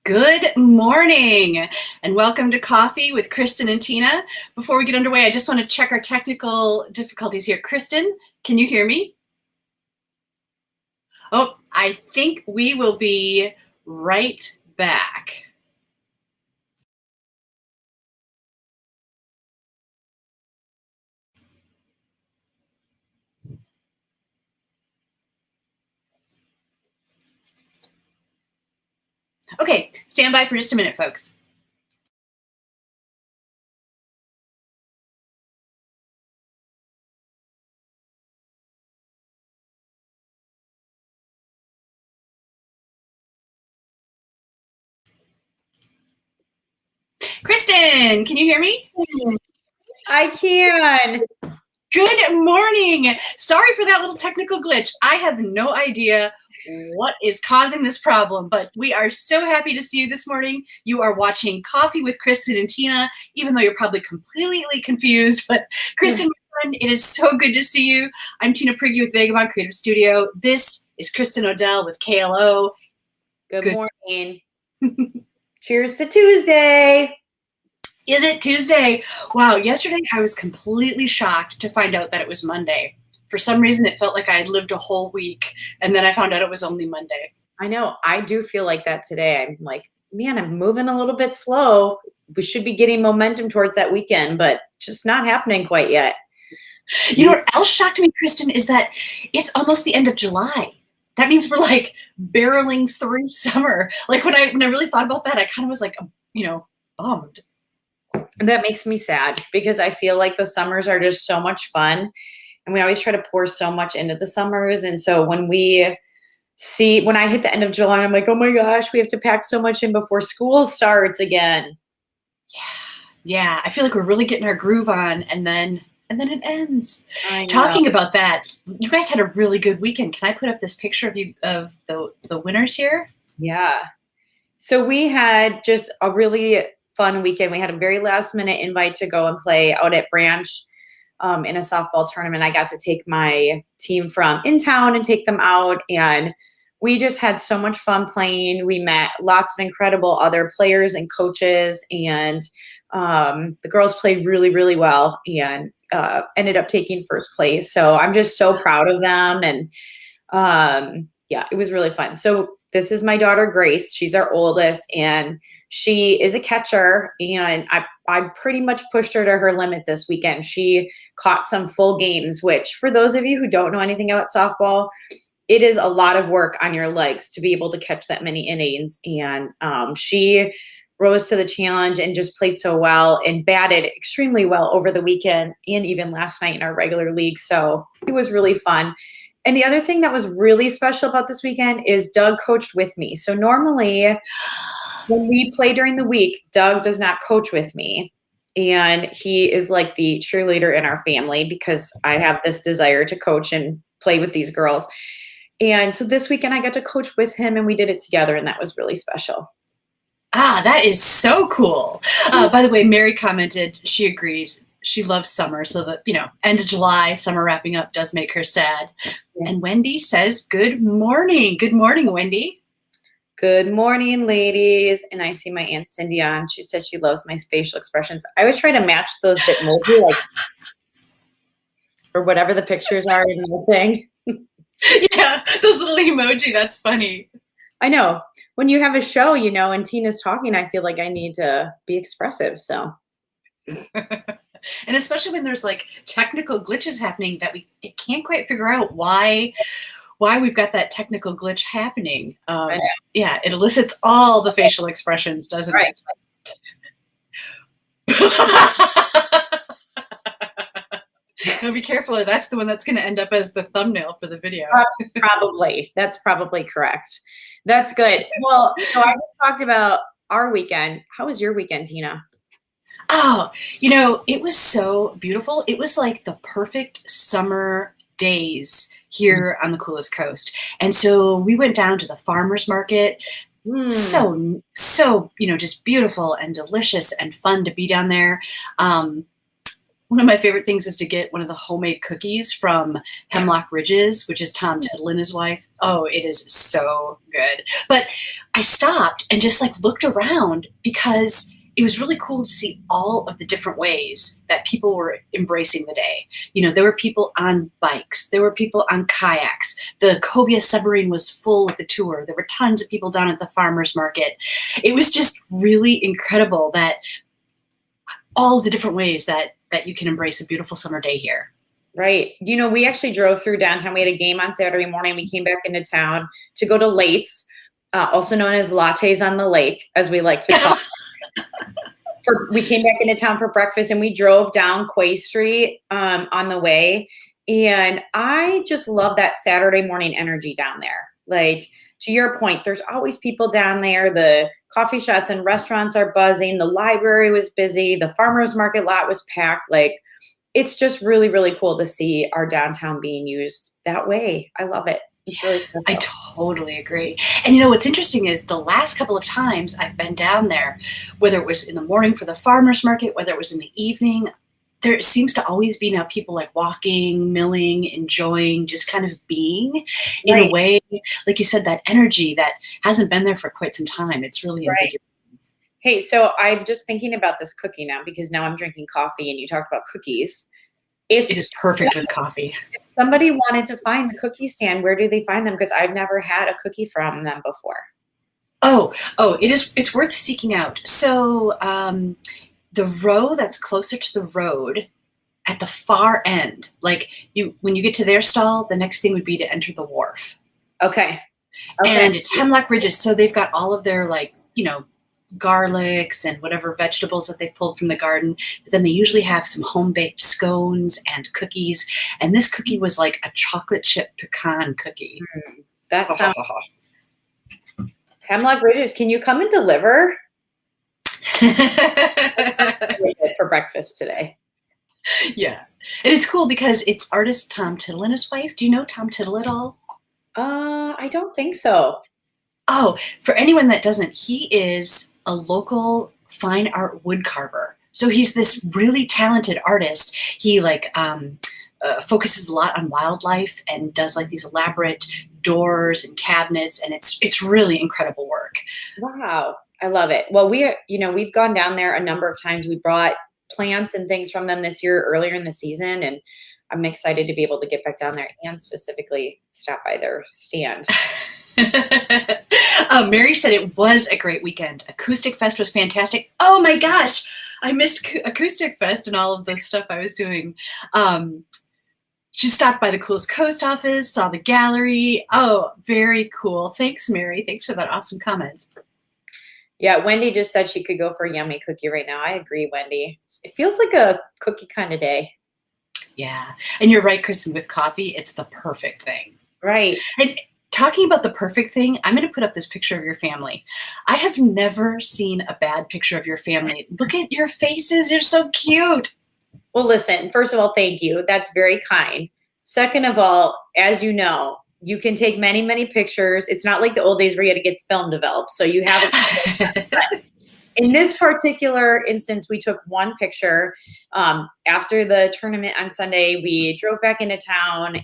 Good morning and welcome to Coffee with Kristin and Tina. Before we get underway, I just want to check our technical difficulties here. Kristin, can you hear me? Oh, I think we will be right back. Okay, stand by for just a minute, folks. Kristin, can you hear me? I can. Good morning. Sorry for that little technical glitch. I have no idea what is causing this problem, but we are so happy to see you this morning. You are watching Coffee with Kristin and Tina, even though you're probably completely confused. But Kristin, my friend, it is so good to see you. I'm Tina Prigge with Vagabond Creative Studio. This is Kristin Odell with KLO. Good morning. Cheers to Tuesday. Is it Tuesday? Wow, yesterday I was completely shocked to find out that it was Monday. For some reason, it felt like I had lived a whole week, and then I found out it was only Monday. I know. I do feel like that today. I'm like, man, I'm moving a little bit slow. We should be getting momentum towards that weekend, but just not happening quite yet. You know what else shocked me, Kristin, is that it's almost the end of July. That means we're like barreling through summer. Like when I really thought about that, I kind of was like, bummed. That makes me sad because I feel like the summers are just so much fun. And we always try to pour so much into the summers. And so when I hit the end of July, I'm like, oh my gosh, we have to pack so much in before school starts again. Yeah. I feel like we're really getting our groove on, and then it ends. Talking about that, you guys had a really good weekend. Can I put up this picture of the winners here? Yeah. So we had just a really fun weekend. We had a very last minute invite to go and play out at Branch in a softball tournament. I got to take my team from in town and take them out, and we just had so much fun playing. We met lots of incredible other players and coaches, and the girls played really, really well and ended up taking first place. So I'm just so proud of them. And it was really fun. So this is my daughter, Grace. She's our oldest, and she is a catcher, and I pretty much pushed her to her limit this weekend. She caught some full games, which for those of you who don't know anything about softball, it is a lot of work on your legs to be able to catch that many innings. And she rose to the challenge and just played so well and batted extremely well over the weekend and even last night in our regular league. So it was really fun. And the other thing that was really special about this weekend is Doug coached with me. So normally when we play during the week, Doug does not coach with me. And he is like the cheerleader in our family because I have this desire to coach and play with these girls. And so this weekend I got to coach with him, and we did it together, and that was really special. That is so cool. By the way, Mary commented she agrees. She loves summer, so that, end of July, summer wrapping up does make her sad. Yeah. And Wendy says, good morning. Good morning, Wendy. Good morning, ladies. And I see my Aunt Cindy on. She said she loves my facial expressions. I always try to match those Bitmoji, or whatever the pictures are in the thing. Yeah, those little emoji. That's funny. I know. When you have a show, and Tina's talking, I feel like I need to be expressive. So. And especially when there's like technical glitches happening that we can't quite figure out why we've got that technical glitch happening. Yeah, it elicits all the facial expressions, doesn't it? Now be careful, or that's the one that's going to end up as the thumbnail for the video. Probably. That's probably correct. That's good. Well, so I just talked about our weekend. How was your weekend, Tina? Oh, it was so beautiful. It was like the perfect summer days here on the coolest coast. And so we went down to the farmer's market. So, just beautiful and delicious and fun to be down there. One of my favorite things is to get one of the homemade cookies from Hemlock Ridges, which is Tom Tittle and his wife. Oh, it is so good. But I stopped and just like looked around because it was really cool to see all of the different ways that people were embracing the day. You know, there were people on bikes, there were people on kayaks. The Cobia submarine was full with the tour. There were tons of people down at the farmers market. It was just really incredible that all the different ways that you can embrace a beautiful summer day here. Right. You know, we actually drove through downtown. We had a game on Saturday morning. We came back into town to go to Late's, also known as Lattes on the Lake, as we like to call it. We came back into town for breakfast, and we drove down Quay Street on the way. And I just love that Saturday morning energy down there. Like, to your point, there's always people down there. The coffee shops and restaurants are buzzing. The library was busy. The farmers market lot was packed. Like, it's just really, really cool to see our downtown being used that way. I love it. It's really special. I totally agree. And you know, what's interesting is the last couple of times I've been down there, whether it was in the morning for the farmers market, whether it was in the evening, there seems to always be now people like walking, milling, enjoying, just kind of being in a way, like you said, that energy that hasn't been there for quite some time. It's really invigorating. Hey, so I'm just thinking about this cookie now, because now I'm drinking coffee and you talked about cookies. It is perfect with coffee. If somebody wanted to find the cookie stand, where do they find them? Because I've never had a cookie from them before. It's worth seeking out. So the row that's closer to the road at the far end, like when you get to their stall, the next thing would be to enter the wharf. Okay. And it's Hemlock Ridges. So they've got all of their, like, you know, garlics and whatever vegetables that they've pulled from the garden. But then they usually have some home-baked scones and cookies. And this cookie was like a chocolate chip pecan cookie. That sounds... Hemlock Ridges, can you come and deliver? For breakfast today. Yeah. And it's cool because it's artist Tom Tittle and his wife. Do you know Tom Tittle at all? I don't think so. Oh, for anyone that doesn't, he is a local fine art wood carver. So he's this really talented artist. He focuses a lot on wildlife and does like these elaborate doors and cabinets, and it's really incredible work. Wow. I love it. Well, we've gone down there a number of times. We brought plants and things from them this year earlier in the season, and I'm excited to be able to get back down there and specifically stop by their stand. Mary said it was a great weekend. Acoustic Fest was fantastic. Oh my gosh, I missed Acoustic Fest and all of the stuff I was doing. She stopped by the Coolest Coast office, saw the gallery. Oh, very cool. Thanks, Mary. Thanks for that awesome comment. Yeah, Wendy just said she could go for a yummy cookie right now. I agree, Wendy. It feels like a cookie kind of day. Yeah. And you're right, Kristen, with coffee, it's the perfect thing. Right. And talking about the perfect thing, I'm going to put up this picture of your family. I have never seen a bad picture of your family. Look at your faces. You're so cute. Well, listen, first of all, thank you. That's very kind. Second of all, as you know, you can take many, many pictures. It's not like the old days where you had to get film developed. So you have it. In this particular instance, we took one picture. After the tournament on Sunday, we drove back into town,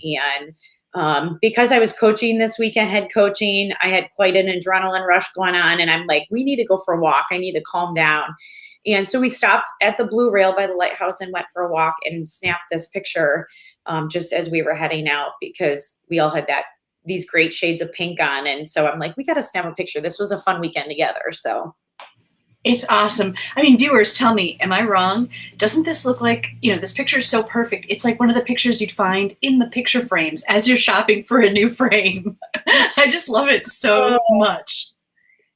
and because I was coaching this weekend, head coaching, I had quite an adrenaline rush going on, and I'm like, we need to go for a walk. I need to calm down. And so we stopped at the Blue Rail by the lighthouse and went for a walk and snapped this picture just as we were heading out, because we all had these great shades of pink on. And so I'm like, we got to snap a picture. This was a fun weekend together. So it's awesome. I mean, viewers, tell me, am I wrong? Doesn't this look like, this picture is so perfect. It's like one of the pictures you'd find in the picture frames as you're shopping for a new frame. I just love it so much.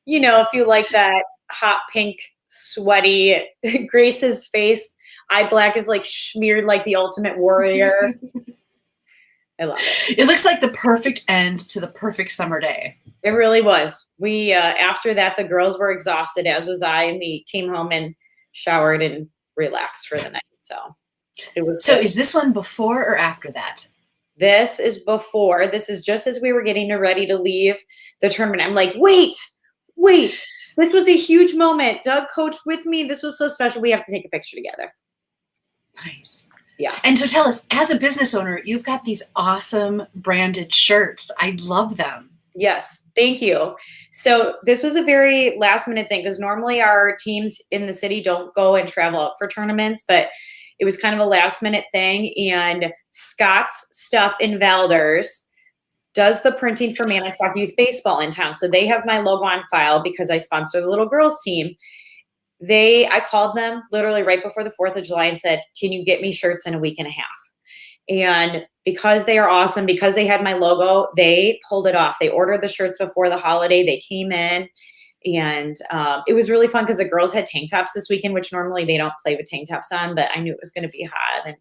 If you like that hot pink, sweaty, Grace's face, eye black is like smeared like the Ultimate Warrior. I love it. It looks like the perfect end to the perfect summer day. It really was. We, after that, the girls were exhausted, as was I, and we came home and showered and relaxed for the night. So it was. So is this one before or after that? This is before. This is just as we were getting ready to leave the tournament. I'm like, wait. This was a huge moment. Doug coached with me. This was so special. We have to take a picture together. Nice. Yeah. And so tell us, as a business owner, you've got these awesome branded shirts. I love them. Yes, thank you. So this was a very last minute thing because normally our teams in the city don't go and travel out for tournaments, but it was kind of a last minute thing. And Scott's Stuff in Valders does the printing for Manitowoc Youth Baseball in town. So they have my logo on file because I sponsor the little girls team. I called them literally right before the 4th of July and said, can you get me shirts in a week and a half? And because they are awesome, because they had my logo, they pulled it off. They ordered the shirts before the holiday. They came in, and it was really fun because the girls had tank tops this weekend, which normally they don't play with tank tops on, but I knew it was going to be hot, and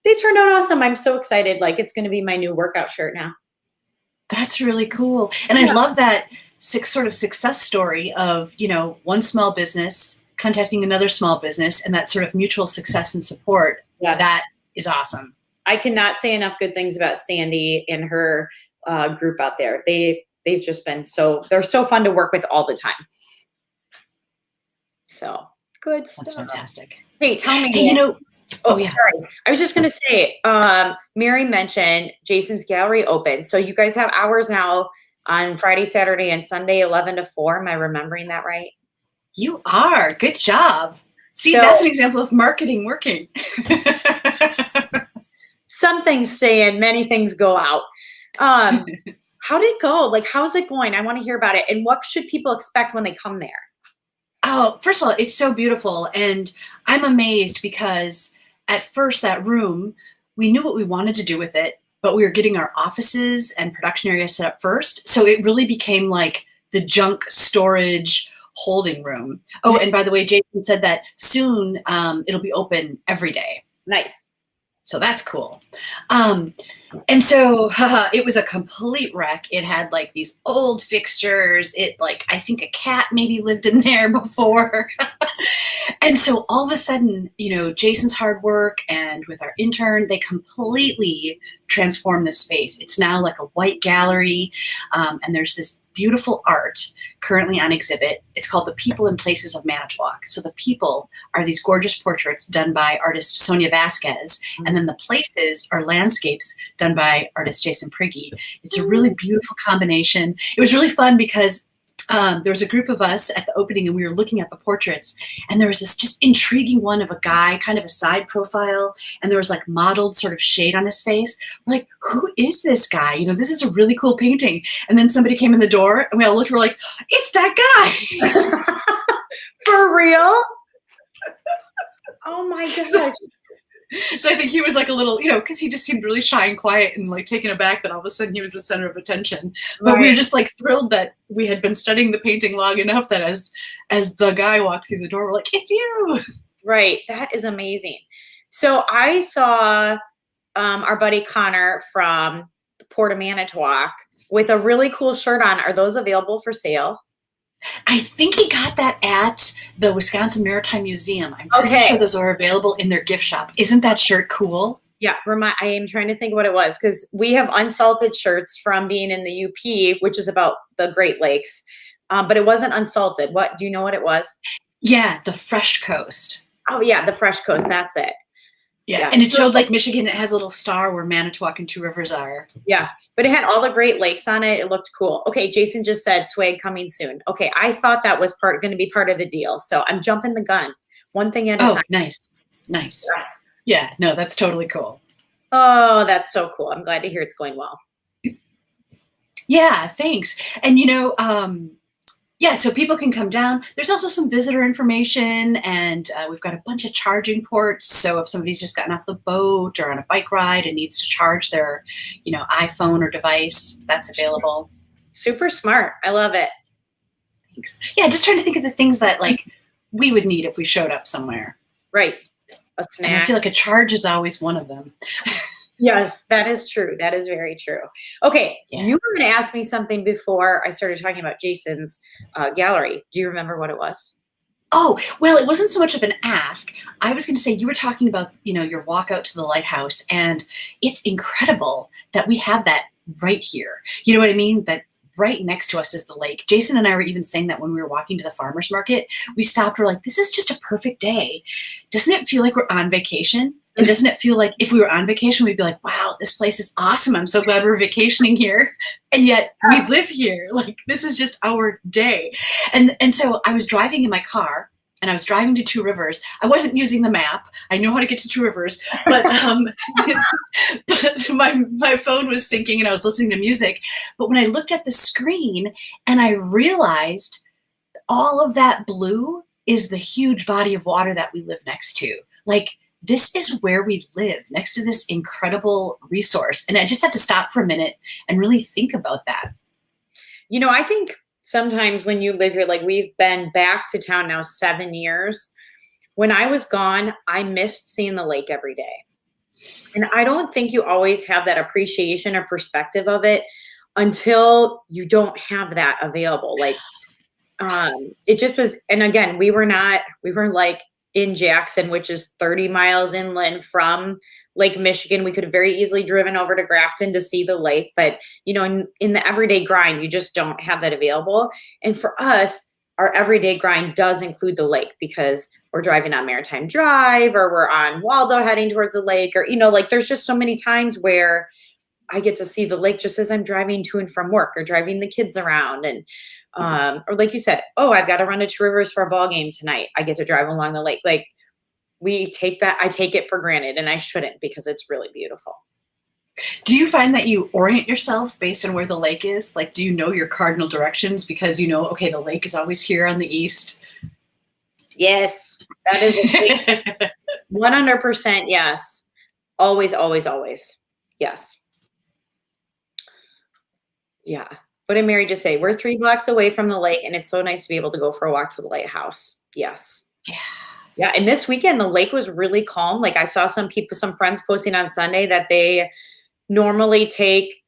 they turned out awesome. I'm so excited. Like, it's going to be my new workout shirt now. That's really cool. And I love that sort of success story of, one small business contacting another small business and that sort of mutual success and support. Yes. That is awesome. I cannot say enough good things about Sandy and her group out there. They've just been they're so fun to work with all the time. So good stuff. That's fantastic. Hey, tell me. Hey, sorry. I was just going to say, Mary mentioned Jason's gallery open. So you guys have hours now on Friday, Saturday, and Sunday, 11 to 4. Am I remembering that right? You are. Good job. See, that's an example of marketing working. Some things stay in, many things go out. How did it go? Like, how's it going? I want to hear about it. And what should people expect when they come there? Oh, first of all, it's so beautiful. And I'm amazed because at first that room, we knew what we wanted to do with it, but we were getting our offices and production area set up first. So it really became like the junk storage holding room. Oh, and by the way, Jason said that soon it'll be open every day. Nice. So that's cool. And so it was a complete wreck. It had like these old fixtures. I think a cat maybe lived in there before. And so all of a sudden, Jason's hard work and with our intern, they completely transformed this space. It's now like a white gallery. And there's this beautiful art currently on exhibit. It's called The People and Places of Manitowoc. So the people are these gorgeous portraits done by artist Sonia Vasquez. And then the places are landscapes done by artist Jason Prigge. It's a really beautiful combination. It was really fun because there was a group of us at the opening and we were looking at the portraits, and there was this just intriguing one of a guy, kind of a side profile, and there was like mottled sort of shade on his face. We're like, who is this guy? This is a really cool painting. And then somebody came in the door and we all looked, we're like, it's that guy. For real? Oh my gosh. So I think he was like a little, because he just seemed really shy and quiet and like taken aback that all of a sudden he was the center of attention. But we were just like thrilled that we had been studying the painting long enough that as the guy walked through the door, we're like, it's you. Right. That is amazing. So I saw our buddy Connor from Port of Manitowoc with a really cool shirt on. Are those available for sale? I think he got that at the Wisconsin Maritime Museum. I'm pretty sure those are available in their gift shop. Isn't that shirt cool? Yeah, I am trying to think what it was because we have unsalted shirts from being in the UP, which is about the Great Lakes, but it wasn't unsalted. What do you know what it was? Yeah, the Fresh Coast. Oh yeah, the Fresh Coast. That's it. Yeah, and it showed like Michigan. It has a little star where Manitowoc and Two Rivers are. Yeah, but it had all the Great Lakes on it. It looked cool. Okay, Jason just said swag coming soon. Okay, I thought that was going to be part of the deal, so I'm jumping the gun. One thing at a time. Oh, nice. Yeah, no, that's totally cool. Oh, that's so cool. I'm glad to hear it's going well. Yeah, thanks. And so people can come down. There's also some visitor information, and we've got a bunch of charging ports. So if somebody's just gotten off the boat or on a bike ride and needs to charge their, iPhone or device, that's available. Super smart. I love it. Thanks. Yeah, just trying to think of the things that we would need if we showed up somewhere. Right. A snack. And I feel like a charge is always one of them. Yes, that is true. That is very true. Okay, You were going to ask me something before I started talking about Jason's gallery. Do you remember what it was? Oh, well, it wasn't so much of an ask. I was going to say, you were talking about, your walk out to the lighthouse, and it's incredible that we have that right here. You know what I mean? That right next to us is the lake. Jason and I were even saying that when we were walking to the farmer's market, we stopped. We're like, this is just a perfect day. Doesn't it feel like we're on vacation? And doesn't it feel like if we were on vacation, we'd be like, wow, this place is awesome. I'm so glad we're vacationing here. And yet we live here. Like, this is just our day. And so I was driving in my car and I was driving to Two Rivers. I wasn't using the map. I know how to get to Two Rivers, but, but my phone was syncing and I was listening to music. But when I looked at the screen and I realized all of that blue is the huge body of water that we live next to. Like, this is where we live, next to this incredible resource. And I just had to stop for a minute and really think about that. You know, I think sometimes when you live here, like we've been back to town now 7 years. When I was gone, I missed seeing the lake every day. And I don't think you always have that appreciation or perspective of it until you don't have that available. Like, it just was, and again, we were like in Jackson, which is 30 miles inland from Lake Michigan. We could have very easily driven over to Grafton to see the lake, but you know, in the everyday grind, you just don't have that available. And for us, our everyday grind does include the lake because we're driving on Maritime Drive or we're on Waldo heading towards the lake, or, you know, like there's just so many times where I get to see the lake just as I'm driving to and from work or driving the kids around. And or like you said, oh, I've got to run to Two Rivers for a ball game tonight. I get to drive along the lake. Like I take it for granted, and I shouldn't, because it's really beautiful. Do you find that you orient yourself based on where the lake is? Like, do you know your cardinal directions because you know, okay, the lake is always here on the east? Yes, that is 100%. Yes. Always, always, always. Yes. Yeah. What did Mary just say? We're 3 blocks away from the lake, and it's so nice to be able to go for a walk to the lighthouse. Yes. Yeah. Yeah. And this weekend, the lake was really calm. Like I saw some friends posting on Sunday that they normally take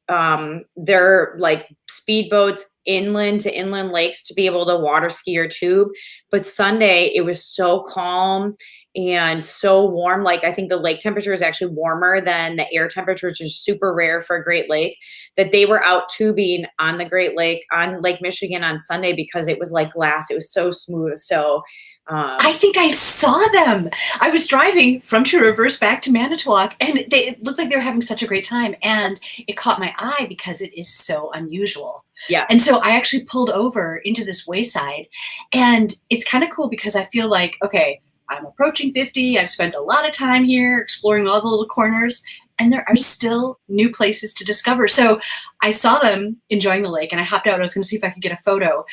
their like speedboats inland to inland lakes to be able to water ski or tube. But Sunday, it was so calm and so warm. Like I think the lake temperature is actually warmer than the air temperature, which is super rare for a Great Lake, that they were out tubing on the Great Lake, on Lake Michigan on Sunday, because it was like glass. It was so smooth. So I think I saw them. I was driving from Two Rivers back to Manitowoc, and it looked like they were having such a great time. And it caught my eye because it is so unusual. yeah. And so I actually pulled over into this wayside, and it's kind of cool because I feel like, okay, I'm approaching 50. I've spent a lot of time here exploring all the little corners, and there are still new places to discover. So I saw them enjoying the lake, and I hopped out. I was going to see if I could get a photo.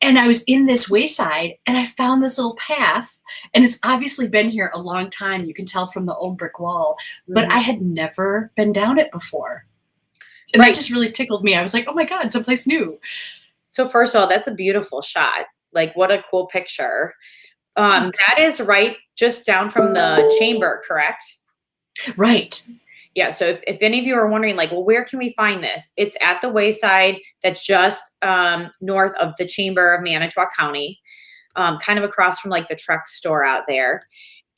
And I was in this wayside, and I found this little path, and it's obviously been here a long time. You can tell from the old brick wall, but I had never been down it before. And that just really tickled me. I was like, oh my God, someplace new. So first of all, that's a beautiful shot. Like what a cool picture. That is right just down from the chamber, correct? Right. Yeah. So if any of you are wondering, like, well, where can we find this? It's at the wayside that's just north of the Chamber of Manitowoc County, kind of across from like the truck store out there.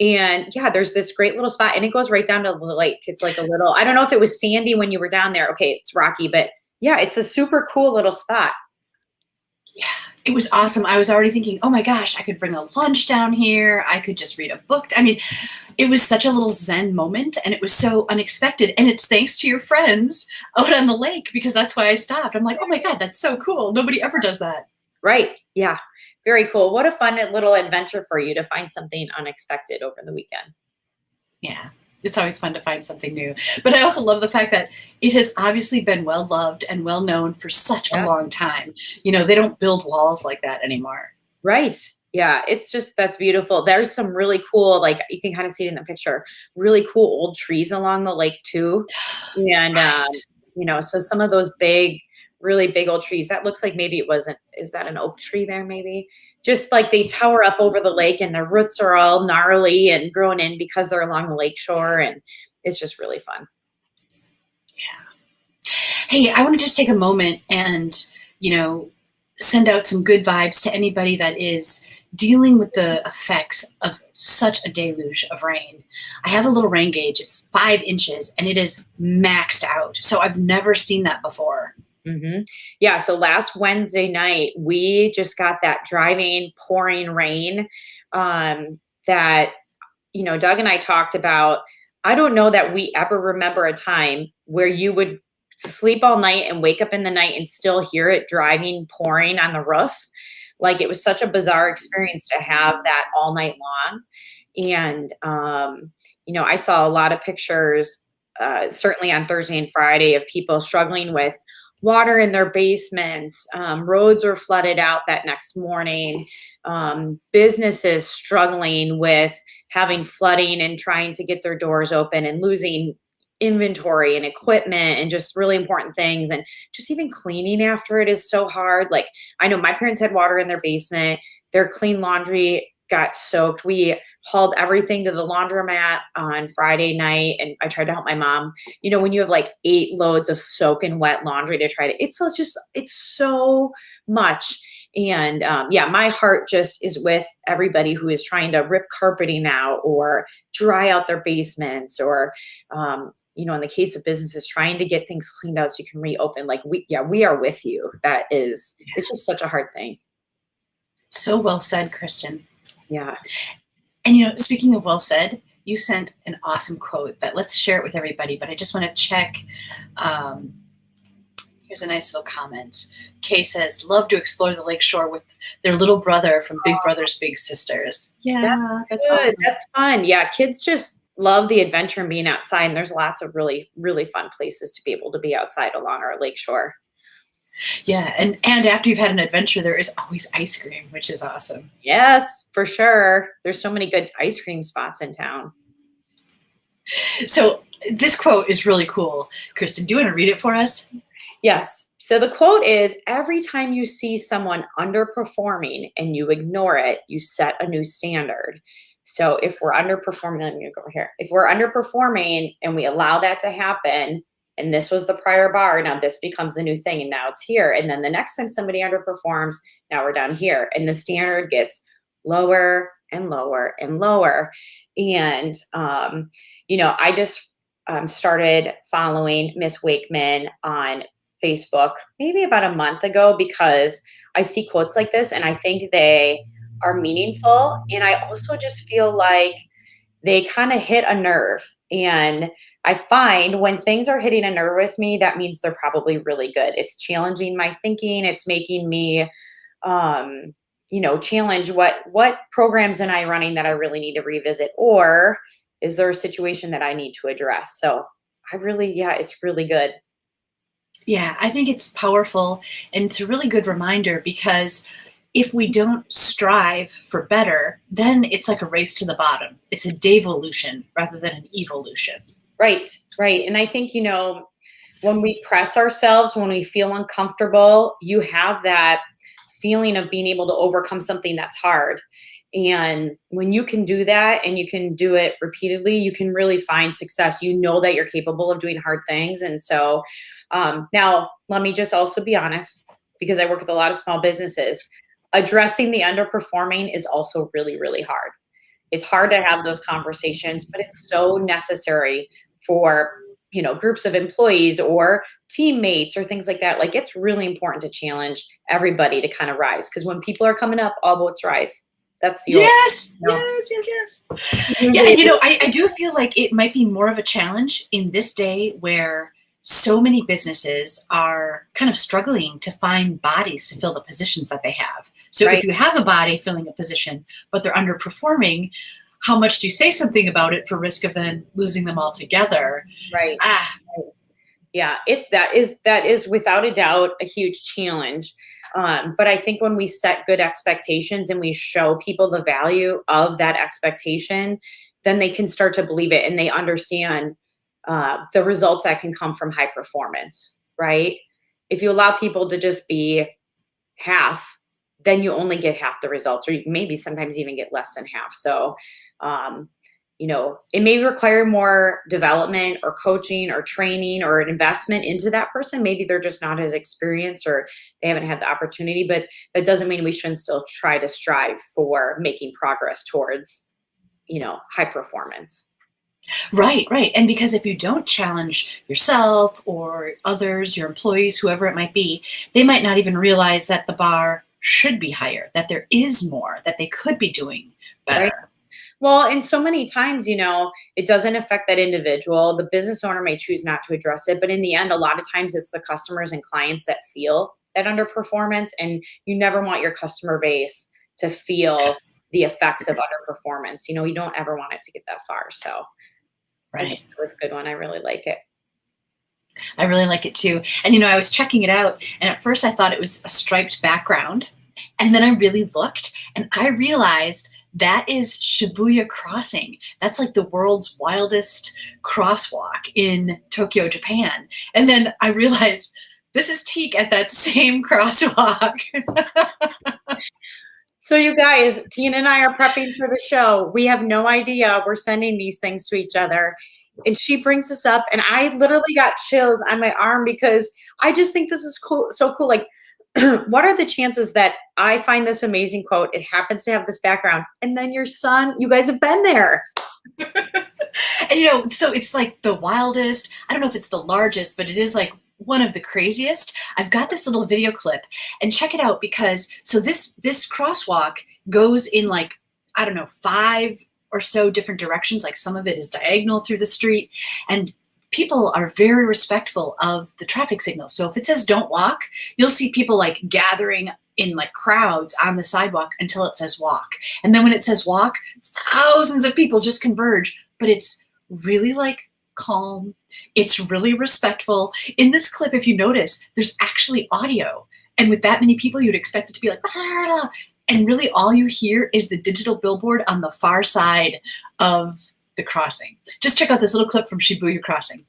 And yeah, there's this great little spot, and it goes right down to the lake. It's like a little, I don't know if it was sandy when you were down there. Okay, it's rocky, but yeah, it's a super cool little spot. Yeah, it was awesome. I was already thinking, oh my gosh, I could bring a lunch down here. I could just read a book. I mean, it was such a little Zen moment, and it was so unexpected. And it's thanks to your friends out on the lake, because that's why I stopped. I'm like, oh my God, that's so cool. Nobody ever does that. Right. Yeah. Very cool. What a fun little adventure for you to find something unexpected over the weekend. Yeah. It's always fun to find something new. But I also love the fact that it has obviously been well loved and well known for such a long time. You know, they don't build walls like that anymore. Right. Yeah. It's just, that's beautiful. There's some really cool, like you can kind of see it in the picture, really cool old trees along the lake too. And, you know, so some of those big, really big old trees, that looks like maybe it wasn't, is that an oak tree there maybe? Just like they tower up over the lake, and their roots are all gnarly and grown in because they're along the lake shore, and it's just really fun. Yeah. Hey, I want to just take a moment and, you know, send out some good vibes to anybody that is dealing with the effects of such a deluge of rain. I have a little rain gauge. It's 5 inches, and it is maxed out. So I've never seen that before. Mm-hmm. Yeah. So last Wednesday night, we just got that driving, pouring rain that, you know, Doug and I talked about I don't know that we ever remember a time where you would sleep all night and wake up in the night and still hear it driving, pouring on the roof. Like, it was such a bizarre experience to have that all night long. And, I saw a lot of pictures, certainly on Thursday and Friday, of people struggling with water in their basements. Roads were flooded out that next morning. Businesses struggling with having flooding and trying to get their doors open and losing inventory and equipment and just really important things. And just even cleaning after it is so hard. Like, I know my parents had water in their basement. Their clean laundry got soaked. We hauled everything to the laundromat on Friday night, and I tried to help my mom. When you have like 8 loads of soaking wet laundry to try to, it's so much. And my heart just is with everybody who is trying to rip carpeting out or dry out their basements, or in the case of businesses, trying to get things cleaned out so you can reopen. Like, we are with you. It's just such a hard thing. So well said, Kristin. Yeah. And speaking of well said, you sent an awesome quote that let's share it with everybody, but I just want to check. Here's a nice little comment. Kay says, love to explore the lakeshore with their little brother from Big Brothers Big Sisters. Yeah, that's good. Awesome. That's fun. Yeah, kids just love the adventure and being outside, and there's lots of really, really fun places to be able to be outside along our lakeshore. Yeah, and after you've had an adventure, there is always ice cream, which is awesome. Yes, for sure. There's so many good ice cream spots in town. So this quote is really cool. Kristin, do you want to read it for us? Yes. So the quote is, every time you see someone underperforming and you ignore it, you set a new standard. So if we're underperforming, let me go over here. If we're underperforming and we allow that to happen, and this was the prior bar, now this becomes a new thing, and now it's here. And then the next time somebody underperforms, now we're down here. And the standard gets lower and lower and lower. And, I just started following Miss Wakeman on Facebook maybe about a month ago, because I see quotes like this and I think they are meaningful. And I also just feel like they kind of hit a nerve. And I find when things are hitting a nerve with me, that means they're probably really good. It's challenging my thinking. It's making me, challenge what programs am I running that I really need to revisit, or is there a situation that I need to address? So it's really good. Yeah, I think it's powerful, and it's a really good reminder, because if we don't strive for better, then it's like a race to the bottom. It's a devolution rather than an evolution. Right. And I think, when we press ourselves, when we feel uncomfortable, you have that feeling of being able to overcome something that's hard. And when you can do that and you can do it repeatedly, you can really find success. You know that you're capable of doing hard things. And so now let me just also be honest, because I work with a lot of small businesses. Addressing the underperforming is also really, really hard. It's hard to have those conversations, but it's so necessary for, groups of employees or teammates or things like that. Like, it's really important to challenge everybody to kind of rise, because when people are coming up, all boats rise. That's the yes. Yeah, I do feel like it might be more of a challenge in this day where so many businesses are kind of struggling to find bodies to fill the positions that they have. So If you have a body filling a position, but they're underperforming, how much do you say something about it for risk of then losing them altogether? Right. Yeah, that is without a doubt a huge challenge. But I think when we set good expectations and we show people the value of that expectation, then they can start to believe it, and they understand the results that can come from high performance, right? If you allow people to just be half, then you only get half the results, or you maybe sometimes even get less than half. So, it may require more development or coaching or training or an investment into that person. Maybe they're just not as experienced or they haven't had the opportunity, but that doesn't mean we shouldn't still try to strive for making progress towards, high performance. Right. And because if you don't challenge yourself or others, your employees, whoever it might be, they might not even realize that the bar should be higher, that there is more, that they could be doing better. Well, and so many times, it doesn't affect that individual. The business owner may choose not to address it, but in the end, a lot of times it's the customers and clients that feel that underperformance, and you never want your customer base to feel the effects of underperformance. You don't ever want it to get that far. So I think Right. it was a good one. I really like it. I really like it too. And I was checking it out, and at first I thought it was a striped background. And then I really looked, and I realized that is Shibuya Crossing. That's like the world's wildest crosswalk in Tokyo, Japan. And then I realized this is Teak at that same crosswalk. So you guys, Tina and I are prepping for the show. We have no idea. We're sending these things to each other. And she brings this up, and I literally got chills on my arm because I just think this is cool. So cool. Like, what are the chances that I find this amazing quote? It happens to have this background. And then your son, you guys have been there. And so it's like the wildest, I don't know if it's the largest, but it is like one of the craziest. I've got this little video clip, and check it out, because so this crosswalk goes in like, I don't know, 5 or so different directions. Like some of it is diagonal through the street, and people are very respectful of the traffic signal. So if it says don't walk, you'll see people like gathering in like crowds on the sidewalk until it says walk. And then when it says walk, thousands of people just converge, but it's really like calm. It's really respectful. In this clip, if you notice, there's actually audio. And with that many people, you'd expect it to be like, and really all you hear is the digital billboard on the far side of the crossing. Just check out this little clip from Shibuya Crossing.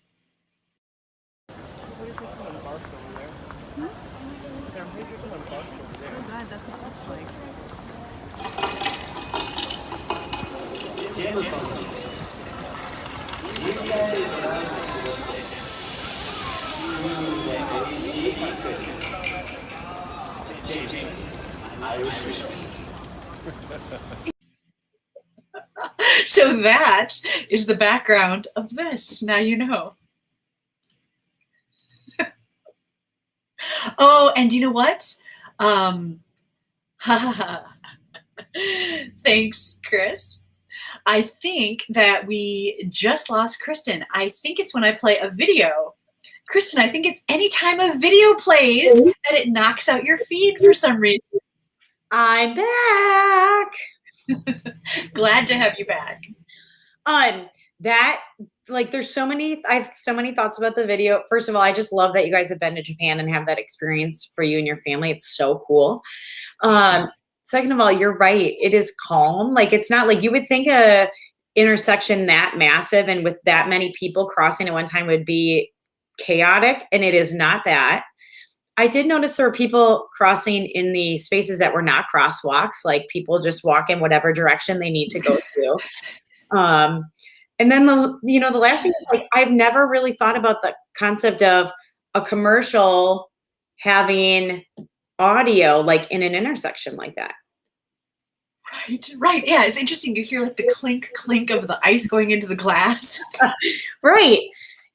So that is the background of this. Now you know. Oh, and you know what? Thanks, Chris. I think that we just lost Kristin. I think it's when I play a video. Kristin, I think it's anytime a video plays that it knocks out your feed for some reason. I'm back. Glad to have you back. That, like, I have so many thoughts about the video. First of all, I just love that you guys have been to Japan and have that experience for you and your family. It's so cool. Second of all, you're right. It is calm. Like, it's not like you would think a intersection that massive and with that many people crossing at one time would be chaotic, and it is not that. I did notice there were people crossing in the spaces that were not crosswalks, like people just walk in whatever direction they need to go to. And then the last thing is, like, I've never really thought about the concept of a commercial having audio like in an intersection like that. Right. Yeah, it's interesting. You hear like the clink, clink of the ice going into the glass. Right.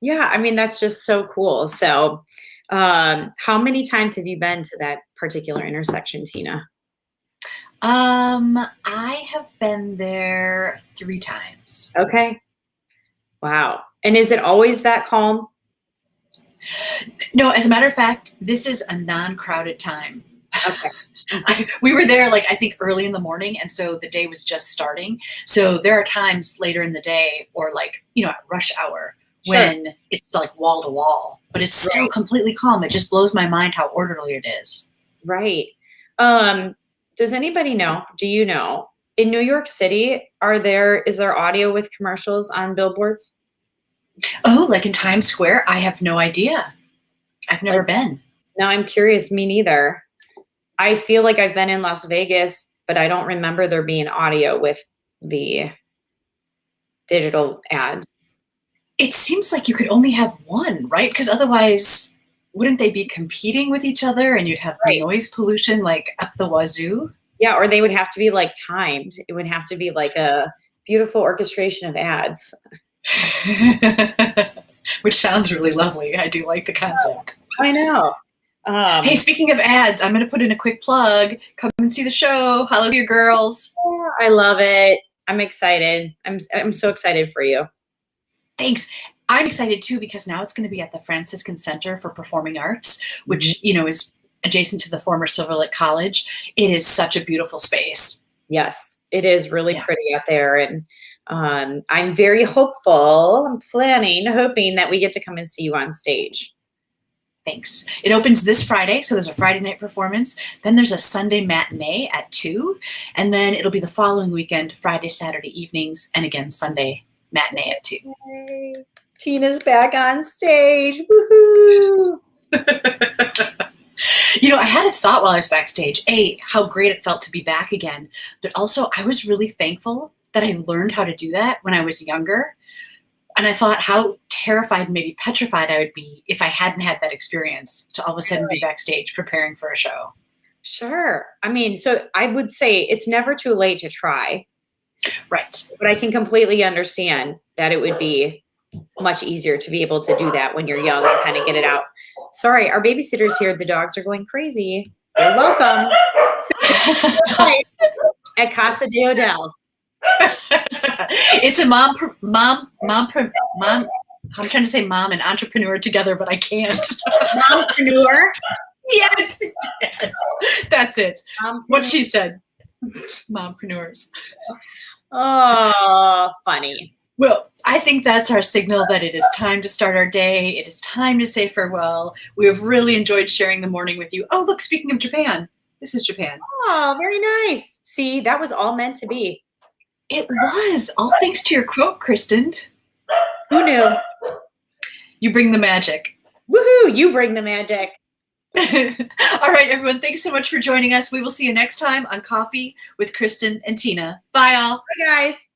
Yeah. I mean, that's just so cool. So, how many times have you been to that particular intersection, Tina? I have been there 3 times. Okay. Wow. And is it always that calm? No, as a matter of fact, this is a non-crowded time. Okay. We were there like I think early in the morning, and so the day was just starting. So there are times later in the day, or like at rush hour, when it's like wall to wall, but it's still completely calm. It just blows my mind how orderly it is. Right. Does anybody know? Do you know, in New York City, is there audio with commercials on billboards? Oh, like in Times Square? I have no idea. I've never been. No, I'm curious. Me neither. I feel like I've been in Las Vegas, but I don't remember there being audio with the digital ads. It seems like you could only have one, right? Because otherwise, wouldn't they be competing with each other, and you'd have noise pollution like up the wazoo? Yeah, or they would have to be like timed. It would have to be like a beautiful orchestration of ads. Which sounds really lovely. I do like the concept. I know. Hey, speaking of ads, I'm going to put in a quick plug. Come and see the show. Hallelujah, girls. I love it. I'm excited. I'm so excited for you. Thanks. I'm excited too because now it's going to be at the Franciscan Center for Performing Arts, which, is adjacent to the former Silver Lake College. It is such a beautiful space. Yes, it is really pretty out there. And I'm very hopeful. I'm hoping that we get to come and see you on stage. Thanks. It opens this Friday, so there's a Friday night performance. Then there's a Sunday matinee at 2. And then it'll be the following weekend, Friday, Saturday evenings, and again, Sunday matinee at 2. Yay. Tina's back on stage. Woohoo! I had a thought while I was backstage. How great it felt to be back again. But also, I was really thankful that I learned how to do that when I was younger. And I thought how terrified, maybe petrified I would be if I hadn't had that experience to all of a sudden be backstage preparing for a show. Sure. I mean, so I would say it's never too late to try. Right. But I can completely understand that it would be much easier to be able to do that when you're young and kind of get it out. Sorry, our babysitter's here. The dogs are going crazy. You're welcome. At Casa de Odell. It's a mom. I'm trying to say mom and entrepreneur together, but I can't. Mompreneur? Yes. That's it. What she said. Mompreneurs. Oh, funny. Well, I think that's our signal that it is time to start our day. It is time to say farewell. We have really enjoyed sharing the morning with you. Oh, look, speaking of Japan, this is Japan. Oh, very nice. See, that was all meant to be. It was. All thanks to your quote, Kristin. Who knew? You bring the magic. Woohoo! You bring the magic. All right, everyone. Thanks so much for joining us. We will see you next time on Coffee with Kristin and Tina. Bye, all. Bye, guys.